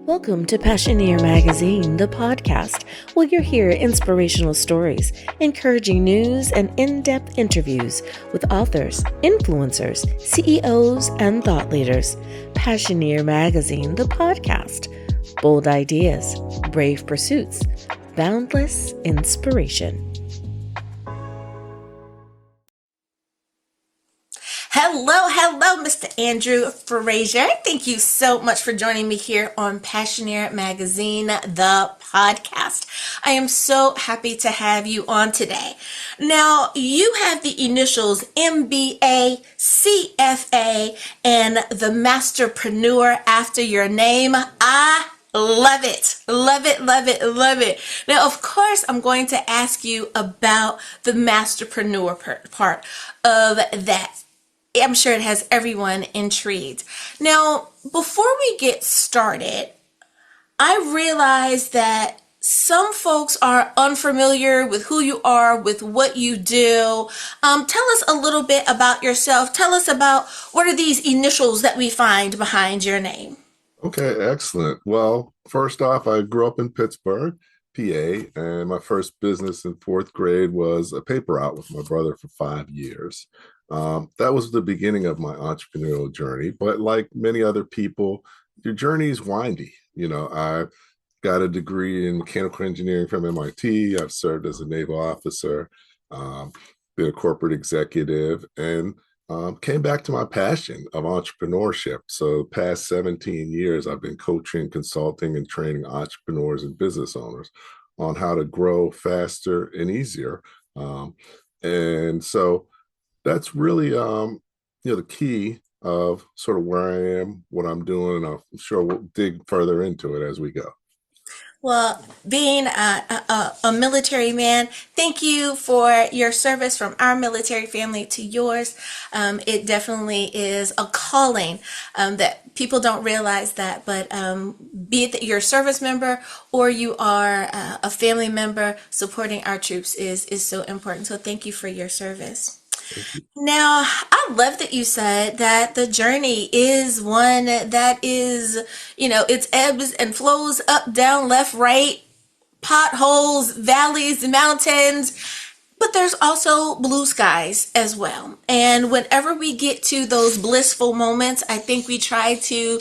Welcome to PASSIONEER Magazine, the podcast, where you'll hear inspirational stories, encouraging news, and in-depth interviews with authors, influencers, CEOs, and thought leaders. PASSIONEER Magazine, the podcast. Bold ideas, brave pursuits, boundless inspiration. Hello, Mr. Andrew Frazier. Thank you so much for joining me here on PASSIONEER Magazine, the podcast. I am so happy to have you on today. Now, you have the initials MBA, CFA, and the Masterpreneur after your name. I love it. Love it, love it, love it. Now, of course, I'm going to ask you about the Masterpreneur part of that. I'm sure it has everyone intrigued. Now, before we get started, I realize that some folks are unfamiliar with who you are, with what you do. Tell us a little bit about yourself. Tell us about what are these initials that we find behind your name. Okay, excellent. Well, first off, I grew up in Pittsburgh, PA, and my first business in fourth grade was a paper route with my brother for 5 years. That was the beginning of my entrepreneurial journey. But like many other people, your journey is windy. I got a degree in mechanical engineering from MIT. I've served as a naval officer, been a corporate executive, and came back to my passion of entrepreneurship. So the past 17 years, I've been coaching, consulting, and training entrepreneurs and business owners on how to grow faster and easier. And so that's really, the key of sort of where I am, what I'm doing, and I'm sure we'll dig further into it as we go. Well, being a military man, thank you for your service from our military family to yours. It definitely is a calling that people don't realize that, but be it that you're a service member or you are a family member, supporting our troops is so important. So thank you for your service. Now, I love that you said that the journey is one that is, it's ebbs and flows, up, down, left, right, potholes, valleys, mountains, but there's also blue skies as well. And whenever we get to those blissful moments, I think we try to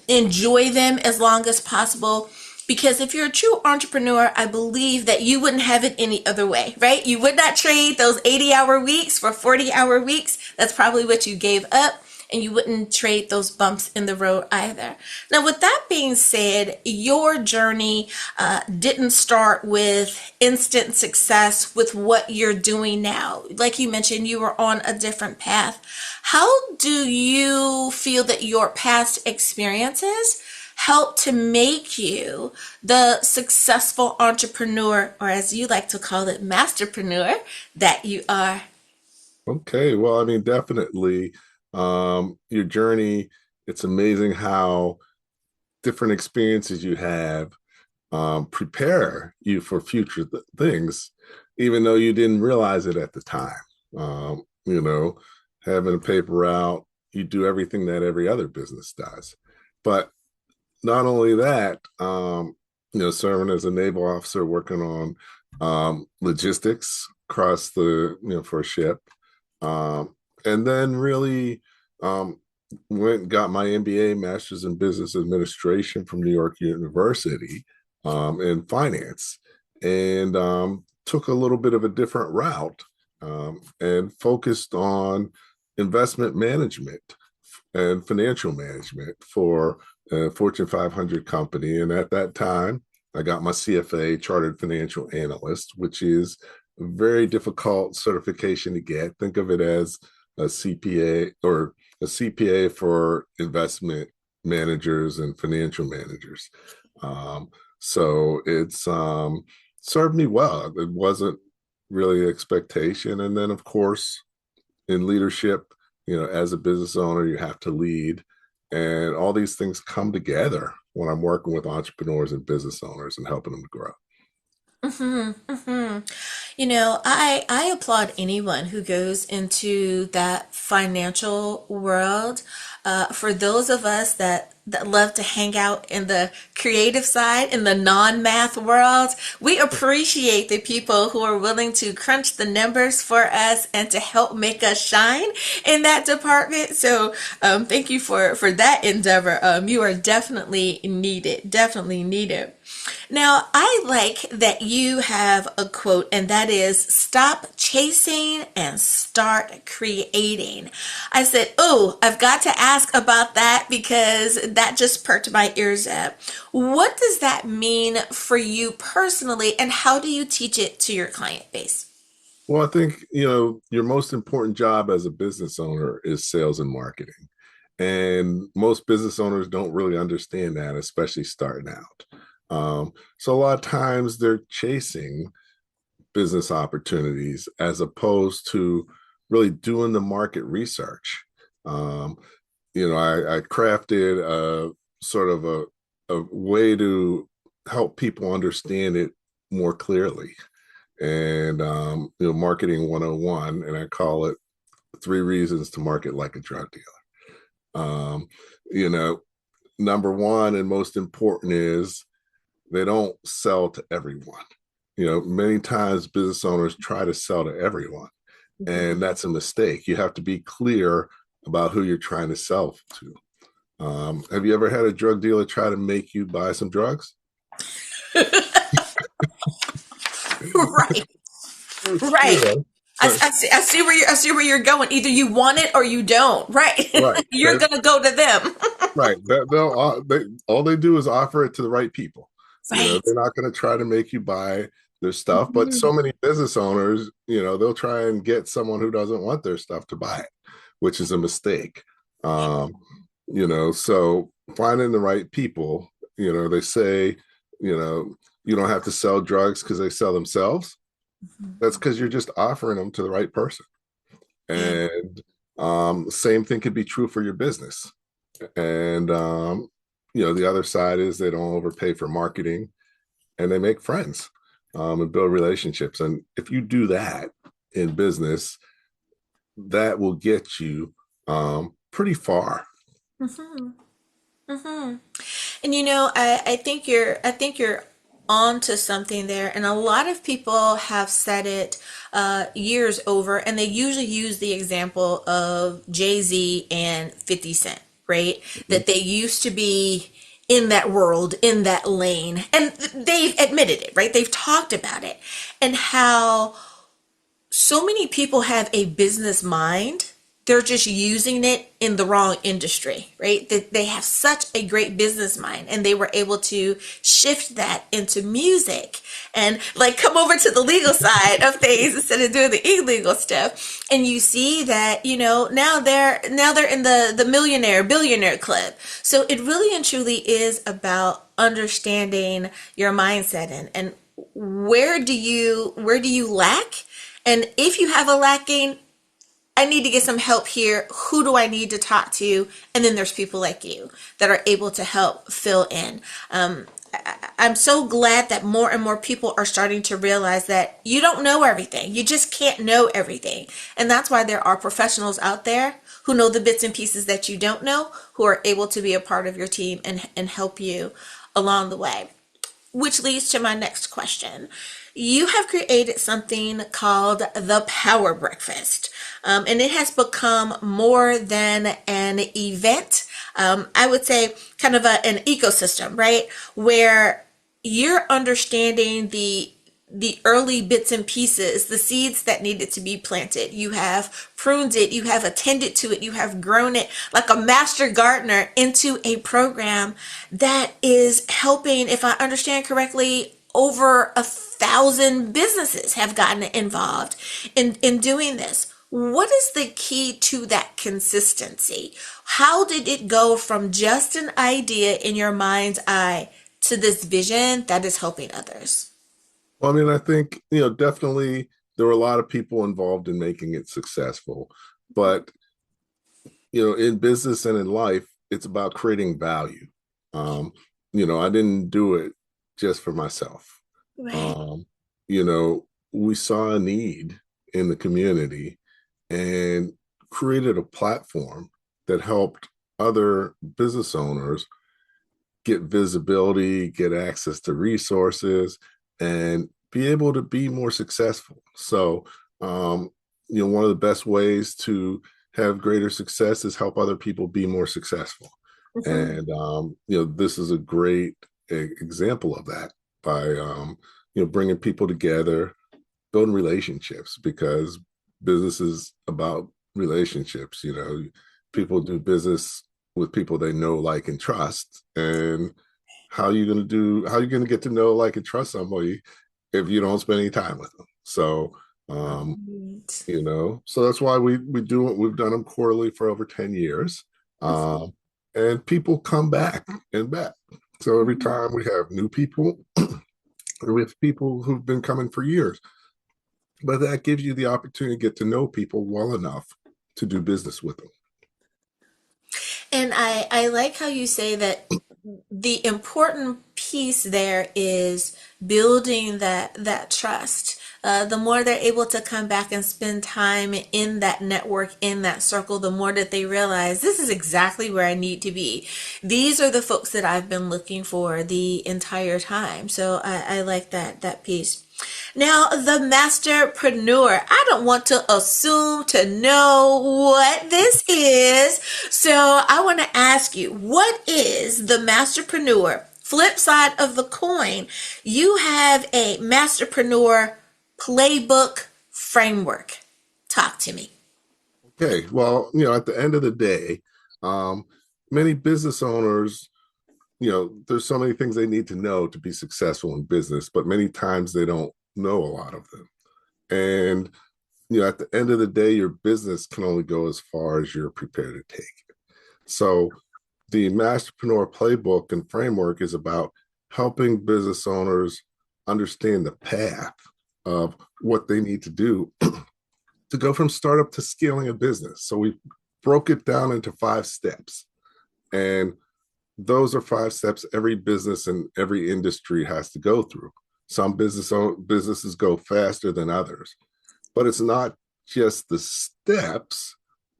enjoy them as long as possible. Because if you're a true entrepreneur, I believe that you wouldn't have it any other way, right? You would not trade those 80-hour weeks for 40-hour weeks. That's probably what you gave up. And you wouldn't trade those bumps in the road either. Now, with that being said, your journey didn't start with instant success with what you're doing now. Like you mentioned, you were on a different path. How do you feel that your past experiences help to make you the successful entrepreneur, or as you like to call it, masterpreneur, that you are? Okay, well, I mean, definitely your journey, it's amazing how different experiences you have prepare you for future things, even though you didn't realize it at the time. Having a paper route, you do everything that every other business does. But not only that, serving as a naval officer, working on logistics across for a ship, and then really got my MBA, Master's in Business Administration from New York University in finance, and took a little bit of a different route and focused on investment management and financial management for a Fortune 500 company. And at that time, I got my CFA, Chartered Financial Analyst, which is a very difficult certification to get. Think of it as a CPA or a CPA for investment managers and financial managers. So it's served me well. It wasn't really an expectation. And then, of course, in leadership, as a business owner, you have to lead. And all these things come together when I'm working with entrepreneurs and business owners and helping them grow. I applaud anyone who goes into that financial world. For those of us that love to hang out in the creative side, in the non-math world, we appreciate the people who are willing to crunch the numbers for us and to help make us shine in that department. So thank you for that endeavor. You are definitely needed, definitely needed. Now, I like that you have a quote, and that is stop chasing and start creating. I said, oh, I've got to ask about that because that just perked my ears up. What does that mean for you personally, and how do you teach it to your client base? Well, I think, your most important job as a business owner is sales and marketing. And most business owners don't really understand that, especially starting out. So a lot of times they're chasing business opportunities as opposed to really doing the market research. Um, I crafted a sort of a way to help people understand it more clearly. And, marketing 101, and I call it 3 reasons to market like a drug dealer. You know, Number one and most important is they don't sell to everyone. Many times business owners try to sell to everyone, and that's a mistake. You have to be clear about who you're trying to sell to. Have you ever had a drug dealer try to make you buy some drugs? Right, right. I see where I see where you're going. Either you want it or you don't. Right. Right. You're gonna go to them. Right. All they do is offer it to the right people. Right. They're not going to try to make you buy their stuff. But so Mhm. many business owners, they'll try and get someone who doesn't want their stuff to buy it, which is a mistake. So finding the right people, they say, you don't have to sell drugs because they sell themselves. That's because you're just offering them to the right person. Yeah. And same thing could be true for your business. And the other side is they don't overpay for marketing and they make friends and build relationships. And if you do that in business, that will get you pretty far. Hmm. Hmm. And I think you're on to something there. And a lot of people have said it years over, and they usually use the example of Jay-Z and 50 Cent, right? That they used to be in that world, in that lane, and they've admitted it, right? They've talked about it, and how so many people have a business mind. They're just using it in the wrong industry, right? They have such a great business mind and they were able to shift that into music and like come over to the legal side of things instead of doing the illegal stuff. And you see that, now they're in the millionaire, billionaire club. So it really and truly is about understanding your mindset and where do you lack? And if you have a lacking, I need to get some help here. Who do I need to talk to? And then there's people like you that are able to help fill in. I'm so glad that more and more people are starting to realize that you don't know everything. You just can't know everything. And that's why there are professionals out there who know the bits and pieces that you don't know, who are able to be a part of your team and help you along the way. Which leads to my next question. You have created something called the Power Breakfast, and it has become more than an event. I would say kind of an ecosystem, right? Where you're understanding the early bits and pieces, the seeds that needed to be planted. You have pruned it, you have attended to it, you have grown it like a master gardener into a program that is helping, if I understand correctly, over 1,000 businesses have gotten involved in doing this. What is the key to that consistency? How did it go from just an idea in your mind's eye to this vision that is helping others? Well, I mean, I think, definitely there were a lot of people involved in making it successful. But, in business and in life, it's about creating value. I didn't do it just for myself. Right. Um, we saw a need in the community and created a platform that helped other business owners get visibility, get access to resources, and be able to be more successful. So, one of the best ways to have greater success is help other people be more successful. Mhm. And, this is a great example of that by, bringing people together, building relationships, because business is about relationships. People do business with people they know, like, and trust. And how are you going to get to know, like, and trust somebody if you don't spend any time with them? So, um, Right. so that's why we do it. We've done them quarterly for over 10 years. Mhm. And people come back and back. So every Mhm. time we have new people, or we have people who've been coming for years. But that gives you the opportunity to get to know people well enough to do business with them. And I like how you say that the important piece there is building that trust. The more they're able to come back and spend time in that network, in that circle, the more that they realize this is exactly where I need to be. These are the folks that I've been looking for the entire time. So I like that piece. Now, the masterpreneur. I don't want to assume to know what this is. So I want to ask you, what is the masterpreneur? Flip side of the coin, you have a masterpreneur playbook framework. Talk to me. Okay, well, at the end of the day, um, many business owners, there's so many things they need to know to be successful in business, but many times they don't know a lot of them. And, at the end of the day, your business can only go as far as you're prepared to take. So the Masterpreneur Playbook and Framework is about helping business owners understand the path of what they need to do to go from startup to scaling a business. So we broke it down into 5 steps. And those are 5 steps every business and every industry has to go through. Some businesses go faster than others, but it's not just the steps.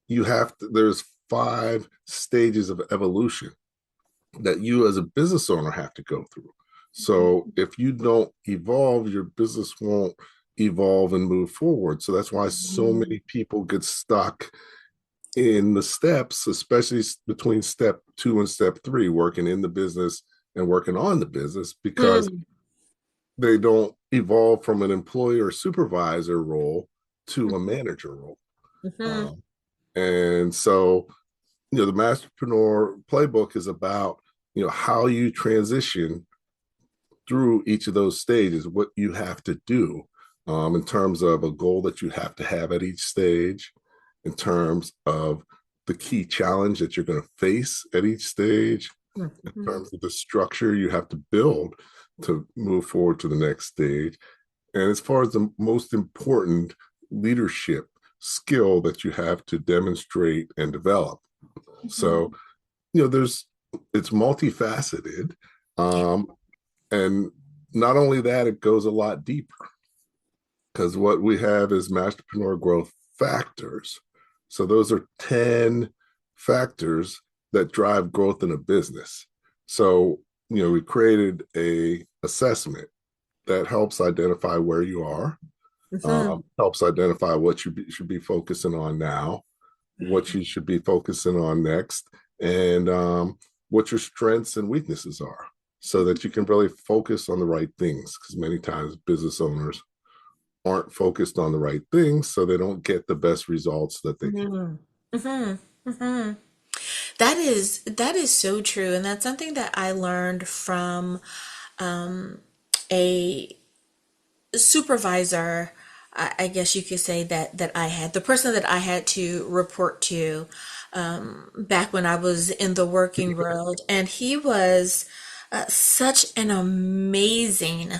There's 5 stages of evolution that you as a business owner have to go through. So if you don't evolve, your business won't evolve and move forward. So that's why so Mhm. many people get stuck in the steps, especially between step 2 and step 3, working in the business and working on the business, because Mm. they don't evolve from an employee or supervisor role to a manager role. Mhm. Um, and so, the Masterpreneur Playbook is about, how you transition through each of those stages, what you have to do, in terms of a goal that you have to have at each stage, in terms of the key challenge that you're going to face at each stage, in Mhm. terms of the structure you have to build to move forward to the next stage. And as far as the most important leadership skill that you have to demonstrate and develop. So, Mhm. there's it's multifaceted. Um, and not only that, it goes a lot deeper, because what we have is masterpreneur growth factors. So those are 10 factors that drive growth in a business. So, we created a assessment that helps identify where you are, Mhm. helps identify what you should be focusing on now, what you should be focusing on next, and what your strengths and weaknesses are, so that you can really focus on the right things. Because many times business owners aren't focused on the right things, so they don't get the best results that they can. Mhm. Mhm. Mhm. That is so true, and that's something that I learned from a supervisor. I guess you could say that I had the person that I had to report to back when I was in the working world, and he was such an amazing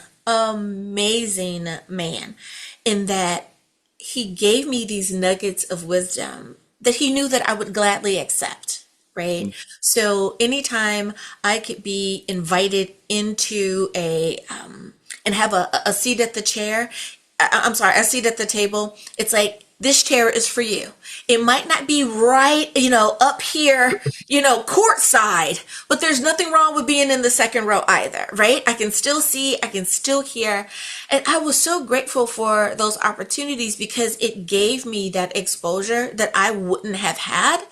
man in that he gave me these nuggets of wisdom that he knew that I would gladly accept, right? So anytime I could be invited into a and have a seat at the chair, I'm sorry, a seat at the table, it's like, this chair is for you. It might not be right, up here, courtside, but there's nothing wrong with being in the second row either, right? I can still see, I can still hear. And I was so grateful for those opportunities because it gave me that exposure that I wouldn't have had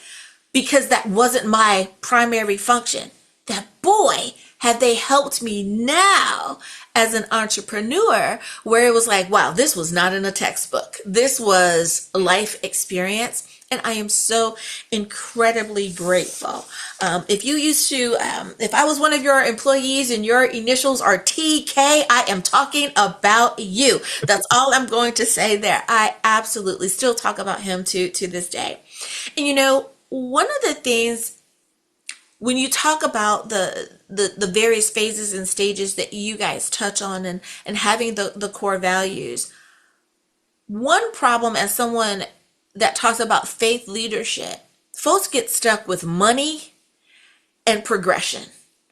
because that wasn't my primary function. That boy, have they helped me now as an entrepreneur, where it was like, wow, this was not in a textbook. This was a life experience. And I am so incredibly grateful. If you used to, if I was one of your employees and your initials are TK, I am talking about you. That's all I'm going to say there. I absolutely still talk about him to this day. And one of the things when you talk about the various phases and stages that you guys touch on and having the core values, one problem as someone that talks about faith leadership, folks get stuck with money and progression,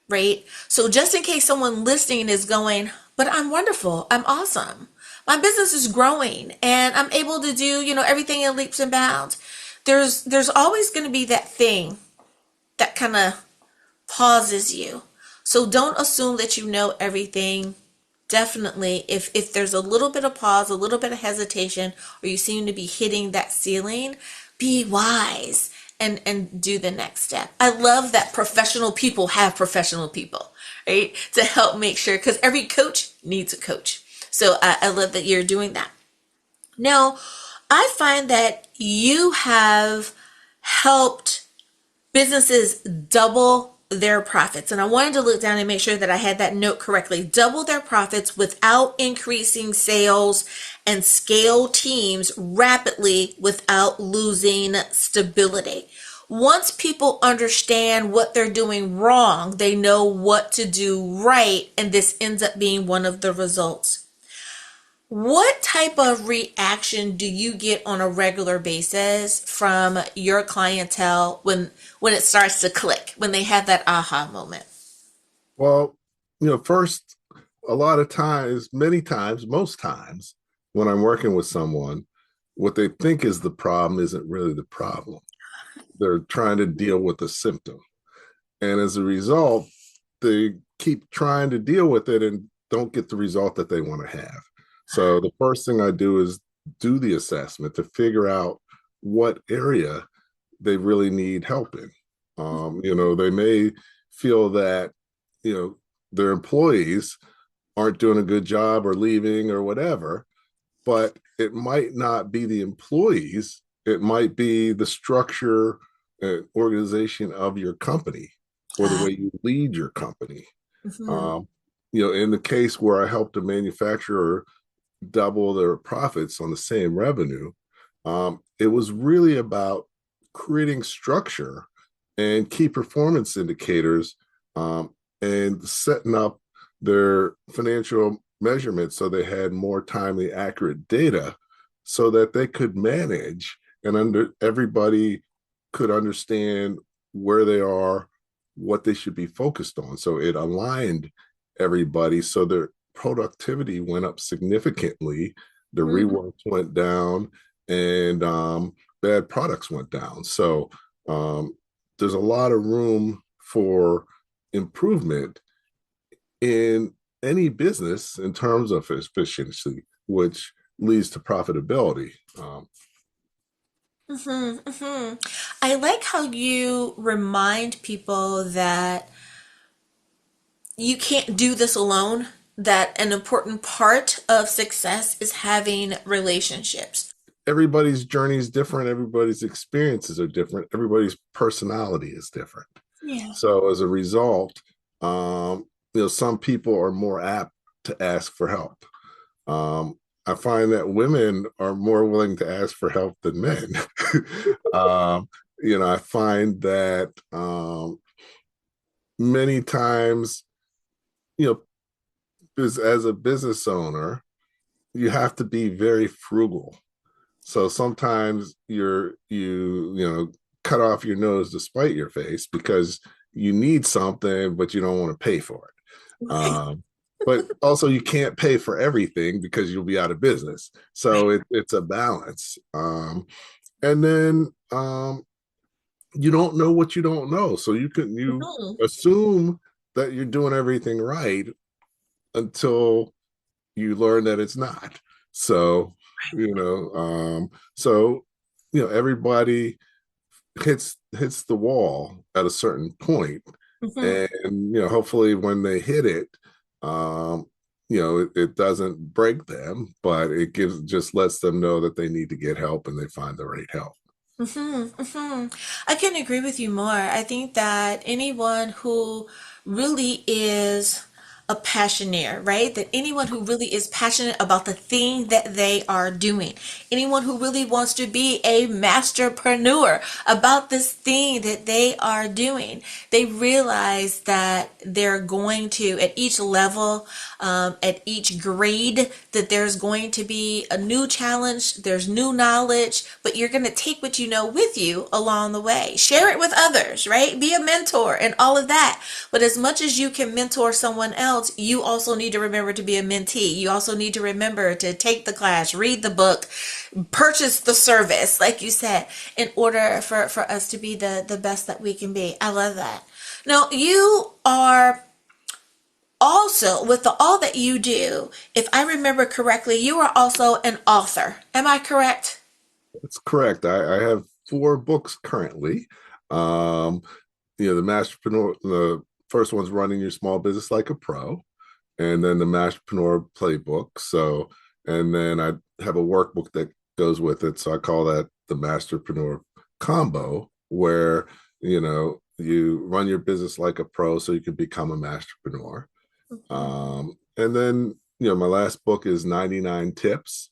right? So just in case someone listening is going, but I'm wonderful, I'm awesome, my business is growing and I'm able to do, everything in leaps and bounds. There's always going to be that thing that kind of pauses you. So don't assume that you know everything. Definitely, if there's a little bit of pause, a little bit of hesitation, or you seem to be hitting that ceiling, be wise and do the next step. I love that professional people have professional people, right? To help make sure, because every coach needs a coach. So I love that you're doing that. Now, I find that you have helped businesses double their profits. And I wanted to look down and make sure that I had that note correctly. Double their profits without increasing sales and scale teams rapidly without losing stability. Once people understand what they're doing wrong, they know what to do right, and this ends up being one of the results. What type of reaction do you get on a regular basis from your clientele when it starts to click, when they have that aha moment? Well, first, a lot of times, many times, most times, when I'm working with someone, what they think is the problem isn't really the problem. They're trying to deal with the symptom. And as a result, they keep trying to deal with it and don't get the result that they want to have. So the first thing I do is do the assessment to figure out what area they really need help in. They may feel that, their employees aren't doing a good job or leaving or whatever, but it might not be the employees. It might be the structure and organization of your company or the way you lead your company. Mhm. In the case where I helped a manufacturer double their profits on the same revenue, it was really about creating structure and key performance indicators, and setting up their financial measurements so they had more timely, accurate data so that they could manage and everybody could understand where they are, what they should be focused on. So it aligned everybody so their productivity went up significantly, the Mhm. reworks went down, and bad products went down. So there's a lot of room for improvement in any business in terms of efficiency, which leads to profitability. I like how you remind people that you can't do this alone, that an important part of success is having relationships. Everybody's journey is different. Everybody's experiences are different. Everybody's personality is different. Yeah. So as a result, some people are more apt to ask for help. I find that women are more willing to ask for help than men. I find that many times, you know, as a business owner, you have to be very frugal. So sometimes you cut off your nose to spite your face because you need something, but you don't want to pay for it. Right. but also you can't pay for everything because you'll be out of business. So Right. it's a balance. And then you don't know what you don't know. So you Mhm. assume that you're doing everything right until you learn that it's not. So, you know, so everybody hits the wall at a certain point, Mhm. and hopefully when they hit it, um, it doesn't break them, but it just lets them know that they need to get help and they find the right help. I can agree with you more. I think that anyone who really is a passioneer, right? That anyone who really is passionate about the thing that they are doing, anyone who really wants to be a masterpreneur about this thing that they are doing, they realize that they're going to, at each level, at each grade, that there's going to be a new challenge, there's new knowledge, but you're going to take what you know with you along the way. Share it with others, right? Be a mentor and all of that. But as much as you can mentor someone else, you also need to remember to be a mentee. You also need to remember to take the class, read the book, purchase the service, like you said, in order for us to be the best that we can be. I love that. Now, you are also, with all that you do, if I remember correctly, you are also an author. Am I correct? That's correct. I have 4 books currently. Um, the Masterpreneur, the first one's Running Your Small Business Like a Pro, and then the Masterpreneur Playbook. So, and then I have a workbook that goes with it. So I call that the Masterpreneur Combo, where you run your business like a pro so you can become a masterpreneur. And then my last book is 99 Tips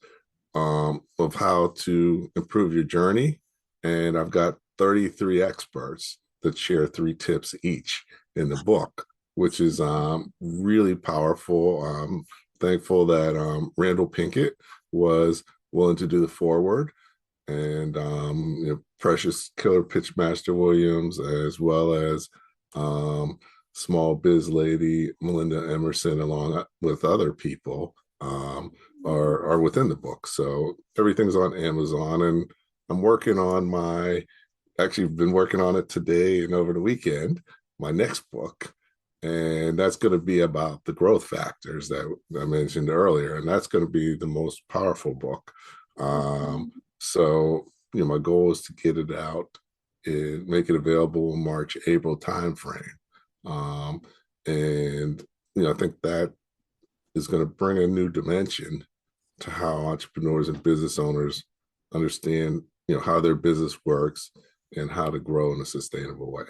of how to improve your journey. And I've got 33 experts that share 3 tips each in the book, which is really powerful. Thankful that Randall Pinkett was willing to do the foreword, and Precious Killer Pitchmaster Williams, as well as small biz lady Melinda Emerson, along with other people, are within the book. So everything's on Amazon, and I'm working on my actually been working on it today and over the weekend, my next book. And that's going to be about the growth factors that I mentioned earlier. And that's going to be the most powerful book. So, my goal is to get it out and make it available in March, April timeframe. And, I think that is going to bring a new dimension to how entrepreneurs and business owners understand, how their business works and how to grow in a sustainable way.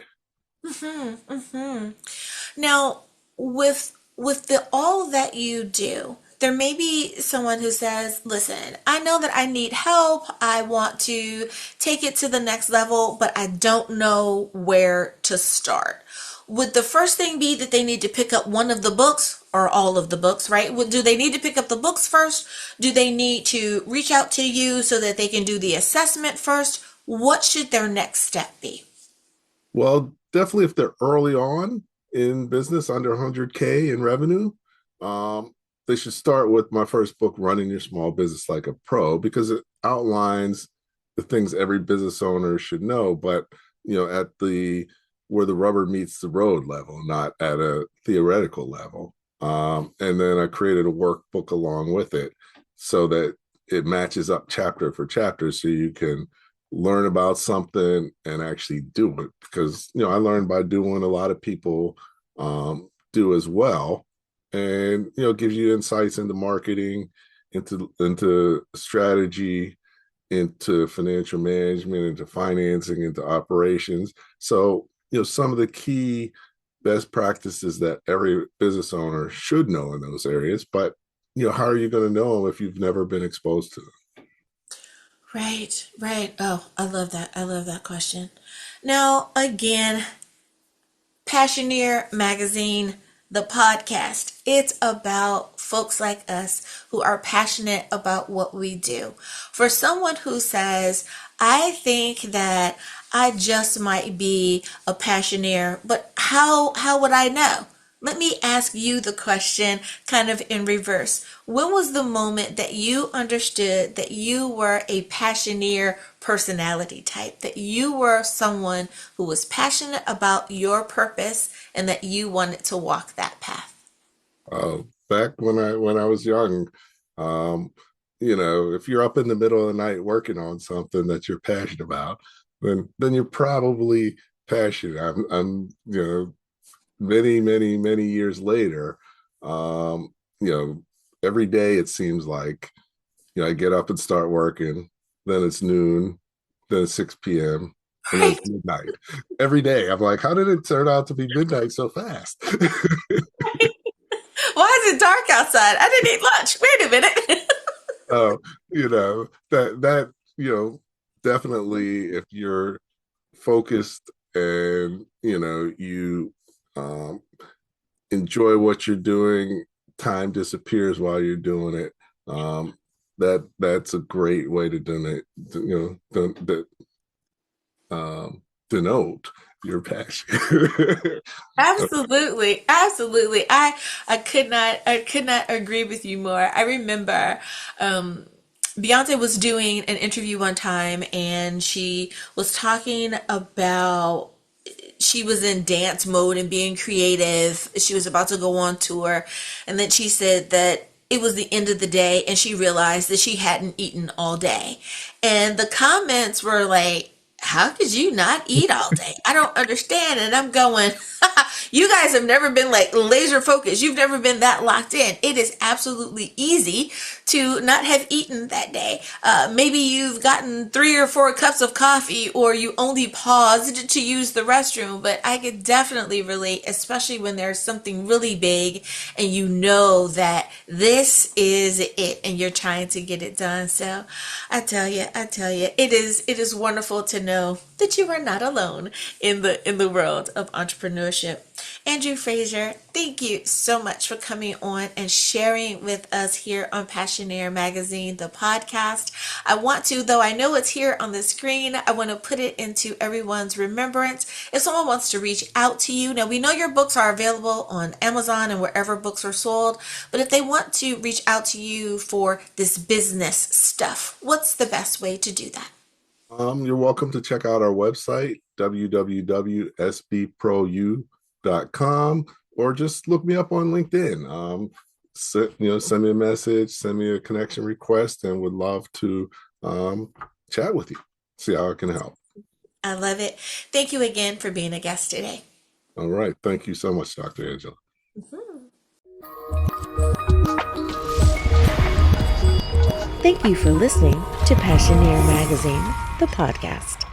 Now, with the all that you do, there may be someone who says, "Listen, I know that I need help. I want to take it to the next level, but I don't know where to start." Would the first thing be that they need to pick up one of the books or all of the books, right? Do they need to pick up the books first? Do they need to reach out to you so that they can do the assessment first? What should their next step be? Well, definitely if they're early on in business, under 100K in revenue, um, they should start with my first book, Running Your Small Business Like a Pro, because it outlines the things every business owner should know, but at the where the rubber meets the road level, not at a theoretical level. And then I created a workbook along with it so that it matches up chapter for chapter, so you can learn about something and actually do it, because I learned by doing, a lot of people do as well, and gives you insights into marketing, into strategy, into financial management, into financing, into operations. So some of the key best practices that every business owner should know in those areas, but how are you going to know them if you've never been exposed to them? Right, right. Oh, I love that. I love that question. Now, again, Passioneer Magazine, the podcast. It's about folks like us who are passionate about what we do. For someone who says, I think that I just might be a passioneer, but how would I know? Let me ask you the question kind of in reverse. When was the moment that you understood that you were a passioneer personality type, that you were someone who was passionate about your purpose and that you wanted to walk that path? Back when I was young, um, if you're up in the middle of the night working on something that you're passionate about, then you're probably passionate. Many, many, many years later, um, you know, every day it seems like, I get up and start working, then it's noon, then it's 6 p.m., and then Right. it's midnight. Every day, I'm like, how did it turn out to be midnight so fast? Why is it dark outside? I didn't eat lunch. Wait a minute. Oh, that definitely, if you're focused and you um, enjoy what you're doing, time disappears while you're doing it. That's a great way to denote your passion. Absolutely, absolutely. I could not agree with you more. I remember Beyonce was doing an interview one time and she was talking about she was in dance mode and being creative. She was about to go on tour, and then she said that it was the end of the day and she realized that she hadn't eaten all day. And the comments were like, how could you not eat all day? I don't understand. And I'm going, you guys have never been like laser focused. You've never been that locked in. It is absolutely easy to not have eaten that day. Maybe you've gotten 3 or 4 cups of coffee, or you only paused to use the restroom. But I could definitely relate, especially when there's something really big and you know that this is it and you're trying to get it done. So I tell you, it is wonderful to know that you are not alone in the world of entrepreneurship. Andrew Frazier, thank you so much for coming on and sharing with us here on Passioneer Magazine, the podcast. I want to, though I know it's here on the screen, I want to put it into everyone's remembrance. If someone wants to reach out to you, now we know your books are available on Amazon and wherever books are sold, but if they want to reach out to you for this business stuff, what's the best way to do that? You're welcome to check out our website, www.sbprou.com, or just look me up on LinkedIn. Send me a message, send me a connection request, and would love to chat with you, see how I can help. I love it. Thank you again for being a guest today. All right. Thank you so much, Dr. Angela. Thank you for listening to Passioneer Magazine, the podcast.